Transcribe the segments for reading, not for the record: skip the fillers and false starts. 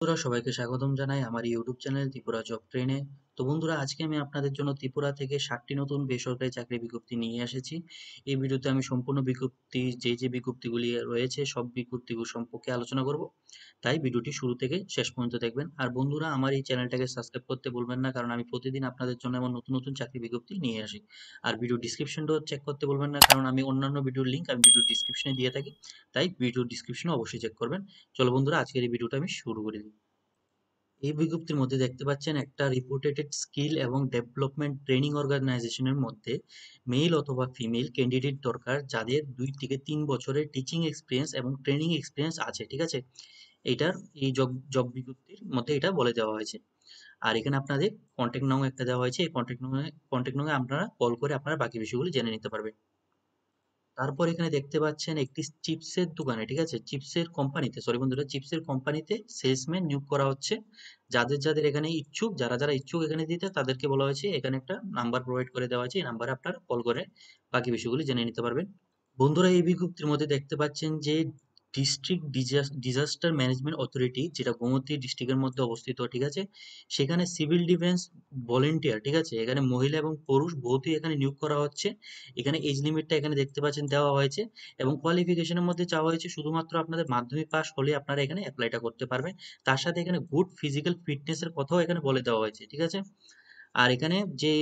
বন্ধুরা সবাইকে স্বাগতম জানাই আমার ইউটিউব চ্যানেল ত্রিপুরা জব ট্রেনে। তো বন্ধুরা আজকে আমি আপনাদের জন্য ত্রিপুরা থেকে 60টি নতুন বেসরকারি চাকরি বিজ্ঞপ্তি নিয়ে এসেছি। এই ভিডিওতে আমি সম্পূর্ণ বিজ্ঞপ্তি যে বিজ্ঞপ্তিগুলি রয়েছে সব বিজ্ঞপ্তিগুলো সম্পর্কে আলোচনা করব। তাই ভিডিওটি শুরু থেকে শেষ পর্যন্ত দেখবেন। আর বন্ধুরা আমার এই চ্যানেলটাকে সাবস্ক্রাইব করতে ভুলবেন না, কারণ আমি প্রতিদিন আপনাদের জন্য এমন নতুন নতুন চাকরি বিজ্ঞপ্তি নিয়ে আসি। আর ভিডিও ডিসক্রিপশনটাও চেক করতে ভুলবেন না, কারণ আমি অন্যান্য ভিডিওর লিঙ্ক আমি ভিডিও ডিসক্রিপশনে দিয়ে থাকি। তাই ভিডিও ডিসক্রিপশনে অবশ্যই চেক করবেন। চলো বন্ধুরা আজকের এই ভিডিওটা আমি শুরু করে দিই। এই বিজ্ঞপ্তির মধ্যে দেখতে পাচ্ছেন একটা রিপোর্টেড স্কিল এবং ডেভেলপমেন্ট ট্রেনিং অর্গানাইজেশনের মধ্যে মেল অথবা ফিমেল ক্যান্ডিডেট দরকার, যাদের 2 থেকে 3 বছরের টিচিং এক্সপিরিয়েন্স এবং ট্রেনিং এক্সপিরিয়েন্স আছে। ঠিক আছে, এইটার এই জব জব বিজ্ঞপ্তির মধ্যে এটা বলে দেওয়া হয়েছে। আর এখানে আপনাদের কন্ট্যাক্ট নং একটা দেওয়া হয়েছে। এই কন্ট্যাক্ট নংয়ে আপনারা কল করে আপনারা বাকি বিষয়গুলো জেনে নিতে পারবেন। তারপর এখানে দেখতে পাচ্ছেন একটি চিপসের দোকানে, ঠিক আছে, চিপসের কোম্পানিতে, সরি বন্ধুরা, চিপসের কোম্পানিতে সেলসম্যান নিয়োগ করা হচ্ছে। যাদের যাদের এখানে ইচ্ছুক, যারা যারা ইচ্ছুক এখানে দিতে, তাদেরকে বলা হয়েছে, এখানে একটা নাম্বার প্রোভাইড করে দেওয়া হয়েছে। এই নাম্বারে আপনারা কল করে বাকি বিষয়গুলি জেনে নিতে পারবেন। বন্ধুরা এই বিজ্ঞপ্তির মধ্যে দেখতে পাচ্ছেন যে ডিস্ট্রিক্ট ডিজাস্টার ম্যানেজমেন্ট অথরিটি, যেটা গোমতী ডিস্ট্রিক্টের মধ্যে অবস্থিত, ঠিক আছে, সেখানে সিভিল ডিফেন্স ভলেন্টিয়ার, ঠিক আছে, এখানে মহিলা এবং পুরুষ বহুতই এখানে নিয়োগ করা হচ্ছে। এখানে এজ লিমিটটা এখানে দেখতে পাচ্ছেন দেওয়া হয়েছে, এবং কোয়ালিফিকেশনের মধ্যে চাওয়া হয়েছে শুধুমাত্র আপনাদের মাধ্যমিক পাস হলে আপনারা এখানে অ্যাপ্লাইটা করতে পারবেন। তার সাথে এখানে গুড ফিজিক্যাল ফিটনেসের কথাও এখানে বলে দেওয়া হয়েছে, ঠিক আছে। আর এখানে যে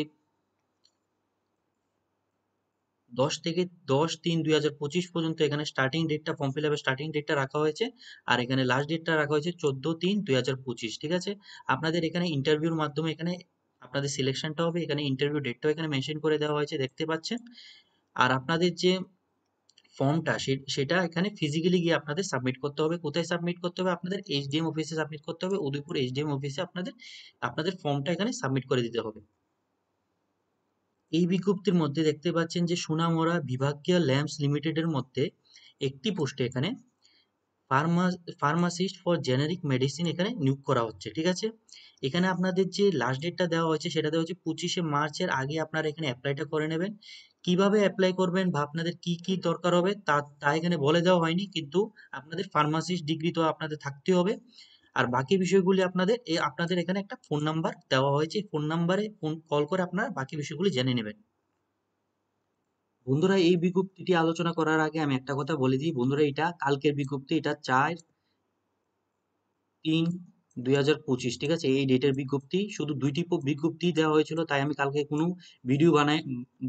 10 থেকে 10/3/2025 পর্যন্ত এখানে স্টার্টিং ডেটটা, ফর্ম ফিল আপের স্টার্টিং ডেটটা রাখা হয়েছে। আর এখানে লাস্ট ডেটটা রাখা হয়েছে 14/3/2025, ঠিক আছে। আপনাদের এখানে ইন্টারভিউর মাধ্যমে এখানে আপনাদের সিলেকশনটা হবে। এখানে ইন্টারভিউ ডেটটাও এখানে মেনশন করে দেওয়া হয়েছে, দেখতে পাচ্ছেন। আর আপনাদের যে ফর্মটা সেটা এখানে ফিজিক্যালি গিয়ে আপনাদের সাবমিট করতে হবে। কোথায় সাবমিট করতে হবে? আপনাদের এইচডিএম অফিসে সাবমিট করতে হবে। উদয়পুর এইচডিএম অফিসে আপনাদের আপনাদের ফর্মটা এখানে সাবমিট করে দিতে হবে। এই বিজ্ঞপ্তির মধ্যে দেখতে পাচ্ছেন যে সোনামুড়া বিভাগীয় ল্যাম্পস লিমিটেডের মধ্যে একটি পোস্টে এখানে ফার্মাসিস্ট ফর জেনারিক মেডিসিন এখানে নিয়োগ করা হচ্ছে, ঠিক আছে। এখানে আপনাদের যে লাস্ট ডেটটা দেওয়া হয়েছে সেটা দেওয়া হচ্ছে 25শে মার্চের আগে আপনারা এখানে অ্যাপ্লাইটা করে নেবেন। কিভাবে অ্যাপ্লাই করবেন বা আপনাদের কি কি দরকার হবে তা এখানে বলে দেওয়া হয়নি, কিন্তু আপনাদের ফার্মাসিস্ট ডিগ্রি তো আপনাদের থাকতে হবে। আর বাকি বিষয়গুলি আপনাদের এখানে একটা ফোন নাম্বার দেওয়া হয়েছে। ফোন নাম্বারে ফোন কল করে আপনারা বাকি বিষয়গুলি জেনে নেবেন। বন্ধুরা এই বিজ্ঞপ্তিটি আলোচনা করার আগে আমি একটা কথা বলে দিই বন্ধুরা, এটা কালকের বিজ্ঞপ্তি, এটা 4/3/2025, ঠিক আছে। এই ডেটের বিজ্ঞপ্তি, শুধু দুইটি বিজ্ঞপ্তি দেওয়া হয়েছিল, তাই আমি কালকে কোনো ভিডিও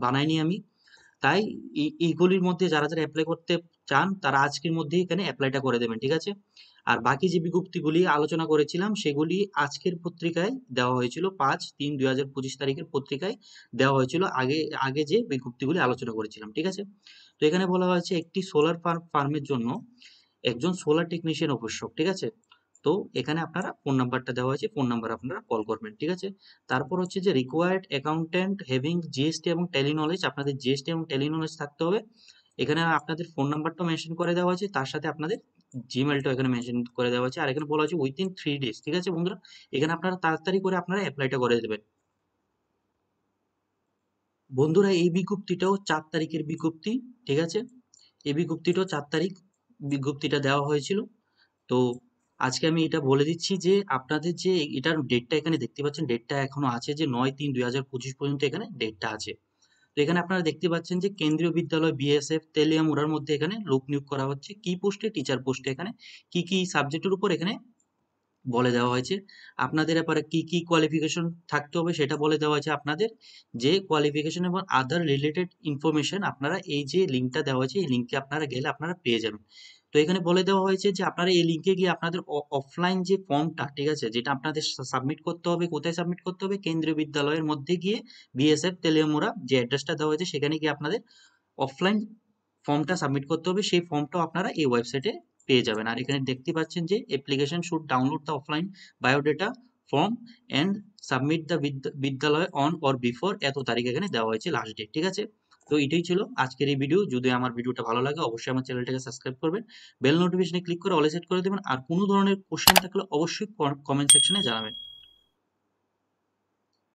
বানাইনি আমি। তাই এইগুলির মধ্যে যারা যারা অ্যাপ্লাই করতে চান তারা আজকের মধ্যে এখানে অ্যাপ্লাইটা করে দেবেন, ঠিক আছে। আর বাকি যে বিজ্ঞপ্তিগুলি আলোচনা করেছিলাম সেগুলি আজকের পত্রিকায় দেওয়া হয়েছিল, 5/3/2025 তারিখের পত্রিকায় দেওয়া হয়েছিল, আগে আগে যে বিজ্ঞপ্তিগুলি আলোচনা করেছিলাম, ঠিক আছে। তো এখানে বলা হয়েছে একটি সোলার ফার্মের জন্য একজন সোলার টেকনিশিয়ান আবশ্যক, ঠিক আছে। তো এখানে আপনারা ফোন নাম্বারটা দেওয়া হয়েছে, ফোন নাম্বার আপনারা কল করবেন, ঠিক আছে। তারপর হচ্ছে যে রিকোয়ার্ড অ্যাকাউন্টেন্ট হ্যাভিং জিএসটি এবং ট্যালি নলেজ, আপনাদের জিএসটি এবং ট্যালি নলেজ থাকতে হবে। এখানে আপনাদের ফোন নাম্বারটাও মেনশন করে দেওয়া হয়েছে, তার সাথে আপনাদের জিমেলটাও এখানে মেনশন করে দেওয়া হয়েছে। আর এখানে বলা হয়েছে উইথিন 3 ডেজ, ঠিক আছে বন্ধুরা। এখানে আপনারা তাড়াতাড়ি করে আপনারা অ্যাপ্লাইটা করে দেবেন। বন্ধুরা এই বিজ্ঞপ্তিটাও 4 তারিখের বিজ্ঞপ্তি, ঠিক আছে। এই বিজ্ঞপ্তিটাও 4 তারিখ বিজ্ঞপ্তিটা দেওয়া হয়েছিল। তো আজকে আমি এটা বলে দিচ্ছি যে আপনাদের যে এটার ডেটটা এখানে দেখতে পাচ্ছেন, ডেটটা এখনো আছে যে 9/3/2025 পর্যন্ত এখানে ডেটটা আছে। তো এখানে আপনারা দেখতে পাচ্ছেন যে কেন্দ্রীয় বিদ্যালয় বিএসএফ তেলিয়ামুড়ার মধ্যে এখানে লোক নিয়োগ করা হচ্ছে। কি পোস্টে? টিচার পোস্টে। এখানে কি কি সাবজেক্টের উপর এখানে বলে দেওয়া হয়েছে। আপনাদের ব্যাপারে কি কি কোয়ালিফিকেশন থাকতে হবে সেটা বলে দেওয়া হয়েছে। আপনাদের যে কোয়ালিফিকেশন এবং আদার রিলেটেড ইনফরমেশন আপনারা এই যে লিঙ্কটা দেওয়া হয়েছে এই লিঙ্কে আপনারা গেলে আপনারা পেয়ে যাবেন। তো এখানে বলে দেওয়া হয়েছে যে আপনারা এই লিঙ্কে গিয়ে আপনাদের অফলাইন যে ফর্মটা, ঠিক আছে, যেটা আপনাদের সাবমিট করতে হবে, কোথায় সাবমিট করতে হবে? কেন্দ্রীয় বিদ্যালয়ের মধ্যে গিয়ে বিএসএফ তেলিয়ামুড়া যে অ্যাড্রেসটা দেওয়া হয়েছে সেখানে গিয়ে আপনাদের অফলাইন ফর্মটা সাবমিট করতে হবে। সেই ফর্মটাও আপনারা এই ওয়েবসাইটে পেয়ে যাবেন। আর এখানে দেখতে পাচ্ছেন যে application should download the offline biodata form and submit the বিদ্যালয় অন অর বিফোর এত তারিখ এখানে দেওয়া হয়েছে লাস্ট ডেট, ঠিক আছে। তো এটাই ছিল আজকের এই ভিডিও। যদি আমার ভিডিওটা ভালো লাগে অবশ্যই আমার চ্যানেলটাকে সাবস্ক্রাইব করবেন, বেল নোটিফিকেশনে ক্লিক করে অলে সেট করে দেবেন। আর কোনো ধরনের কোশ্চেন থাকলে অবশ্যই কমেন্ট সেকশনে জানাবেন।